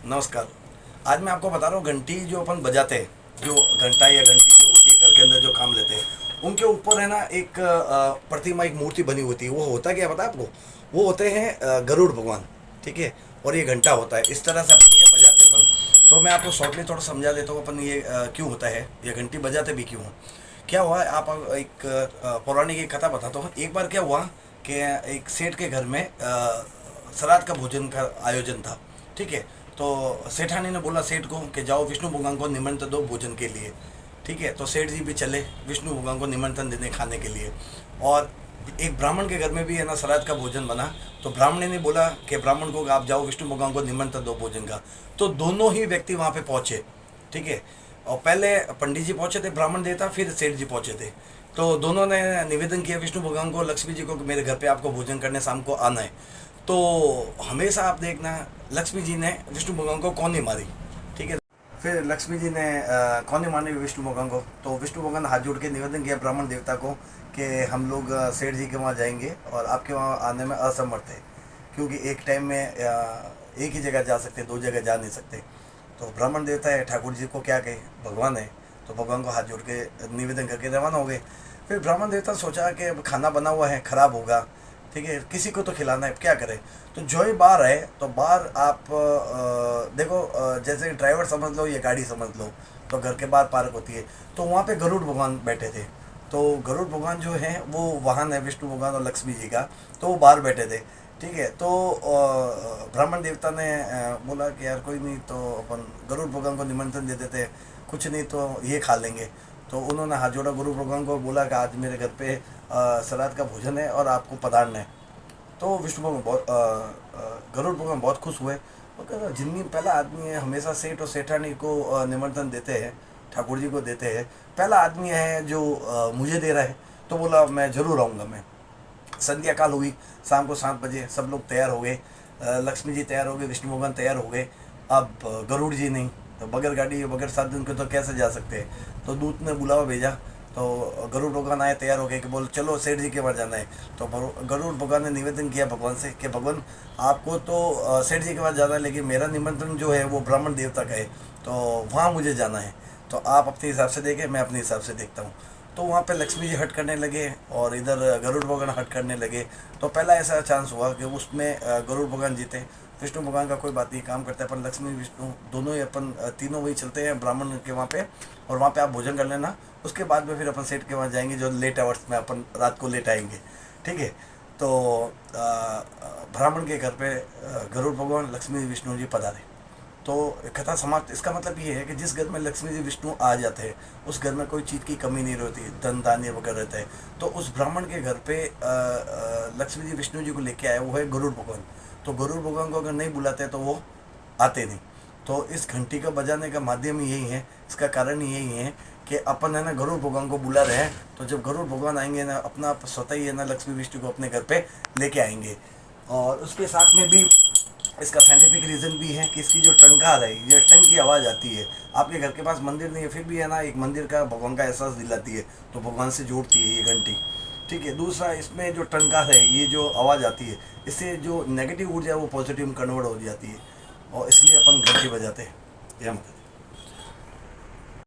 नमस्कार। आज मैं आपको बता रहा हूँ घंटी जो अपन बजाते हैं, जो घंटा या घंटी जो होती है घर के अंदर जो काम लेते हैं, उनके ऊपर है ना एक प्रतिमा, एक मूर्ति बनी होती है। वो होता क्या पता है आपको? वो होते हैं गरुड़ भगवान। ठीक है। और ये घंटा होता है, इस तरह से अपन ये बजाते हैं अपन। तो मैं आपको शॉर्टली थोड़ा समझा देता हूँ अपन ये क्यों होता है, ये घंटी बजाते भी क्यों हैं। क्या हुआ है, आप एक पौराणिक एक कथा बताता हूँ। एक बार क्या हुआ कि एक सेठ के घर में श्राद्ध का भोजन का आयोजन था। ठीक है। तो सेठानी ने बोला सेठ को कि जाओ विष्णु भगवान को निमंत्रण दो भोजन के लिए। ठीक है। तो सेठ जी भी चले विष्णु भगवान को निमंत्रण देने खाने के लिए। और एक ब्राह्मण के घर में भी है ना श्राद्ध का भोजन बना। तो ब्राह्मण ने बोला कि ब्राह्मण को आप जाओ विष्णु भगवान को निमंत्रण दो भोजन का। तो दोनों ही व्यक्ति वहाँ पे पहुँचे। ठीक है। और पहले पंडित जी पहुँचे थे, ब्राह्मण देवता, फिर सेठ जी पहुँचे थे। तो दोनों ने निवेदन किया विष्णु भगवान को, लक्ष्मी जी को, कि मेरे घर पे आपको भोजन करने शाम को आना है। तो हमेशा आप देखना, लक्ष्मी जी ने विष्णु भगवान को कौन नहीं मारी। ठीक है। फिर लक्ष्मी जी ने कौन नहीं मारी विष्णु भगवान को। तो विष्णु भगवान हाथ जोड़ के निवेदन किया ब्राह्मण देवता को कि हम लोग सेठ जी के वहाँ जाएंगे और आपके वहाँ आने में असमर्थ है, क्योंकि एक टाइम में एक ही जगह जा सकते, दो जगह जा नहीं सकते। तो ब्राह्मण देवता है, ठाकुर जी को क्या कहे, भगवान है, तो भगवान को हाथ जोड़ के निवेदन करके रवाना हो गए। फिर ब्राह्मण देवता सोचा कि अब खाना बना हुआ है, खराब होगा। ठीक है, किसी को तो खिलाना है, क्या करें। तो जो ही बार है, तो बार आप देखो, जैसे ड्राइवर समझ लो या गाड़ी समझ लो, तो घर के बाहर पार्क होती है। तो वहाँ पे गरुड़ भगवान बैठे थे। तो गरुड़ भगवान जो है वो वाहन है विष्णु भगवान और लक्ष्मी जी का, तो वो बाहर बैठे थे। ठीक है। तो ब्राह्मण देवता ने बोला कि यार कोई नहीं, तो अपन गरुड़ भगवान को निमंत्रण दे देते, कुछ नहीं तो ये खा लेंगे। तो उन्होंने हाथ जोड़ा गुरु भगवान को, बोला कि आज मेरे घर पे श्राद्ध का भोजन है और आपको पधारना है। तो विष्णु भगवान बहुत गरुड़ भगवान बहुत खुश हुए। वो कह रहे जिंदगी में पहला आदमी है, हमेशा सेठ और सेठानी को निमंत्रण देते हैं, ठाकुर जी को देते हैं, पहला आदमी है जो मुझे दे रहा है। तो बोला मैं ज़रूर आऊँगा। मैं संध्या काल हुई, शाम को 7 बजे सब लोग तैयार हो गए। लक्ष्मी जी तैयार हो गए, विष्णु भगवान तैयार हो गए। अब गरुड़ जी नहीं, तो बगैर गाड़ी बगैर साधन के तो कैसे जा सकते हैं। तो दूत ने बुलावा भेजा। तो गरुड़ भगवान आए तैयार हो गए कि बोल चलो सेठ जी के पास जाना है। तो गरुड़ भगवान ने निवेदन किया भगवान से कि भगवान आपको तो सेठ जी के पास जाना है, लेकिन मेरा निमंत्रण जो है वो ब्राह्मण देवता का है, तो वहाँ मुझे जाना है। तो आप अपने हिसाब से देखें, मैं अपने हिसाब से देखता हूँ। तो वहाँ पे लक्ष्मी जी हट करने लगे और इधर गरुड़ भगवान हट करने लगे। तो पहला ऐसा चांस हुआ कि उसमें गरुड़ भगवान जीते। विष्णु भगवान का कोई बात नहीं, काम करते हैं अपन, लक्ष्मी विष्णु दोनों ही अपन तीनों वही चलते हैं ब्राह्मण के वहाँ पे। और वहाँ पे आप भोजन कर लेना, उसके बाद में फिर अपन सेठ के वहाँ जाएंगे, जो लेट आवर्स में अपन रात को लेट आएंगे। ठीक है। तो ब्राह्मण के घर पे गरुड़ भगवान लक्ष्मी विष्णु जी पधारे। तो कथा समाप्त। इसका मतलब ये है कि जिस घर में लक्ष्मी जी विष्णु आ जाते हैं, उस घर में कोई चीज़ की कमी नहीं रहती, धन धान्य वगैरह रहता है। तो उस ब्राह्मण के घर पे लक्ष्मी जी विष्णु जी को लेके आए, वो है गरुड़ भगवान। तो गरुड़ भगवान को अगर नहीं बुलाते तो वो आते नहीं। तो इस घंटी का बजाने का माध्यम यही है, इसका कारण यही है कि अपन है ना गरुड़ भगवान को बुला रहे हैं। तो जब गरुड़ भगवान आएंगे ना, अपना स्वतः ही है ना लक्ष्मी विष्णु को अपने घर पे लेके आएंगे। और उसके साथ में भी इसका साइंटिफिक रीज़न भी है कि इसकी जो टंकार है, ये टंग की आवाज़ आती है। आपके घर के पास मंदिर नहीं है, फिर भी है ना एक मंदिर का भगवान का एहसास दिलाती है, तो भगवान से जोड़ती है ये घंटी। ठीक है। दूसरा, इसमें जो टंकार है, ये जो आवाज़ आती है, इससे जो नेगेटिव ऊर्जा है वो पॉजिटिव में कन्वर्ट हो जाती है, और इसलिए अपन घंटी बजाते हैं। जय माता दी।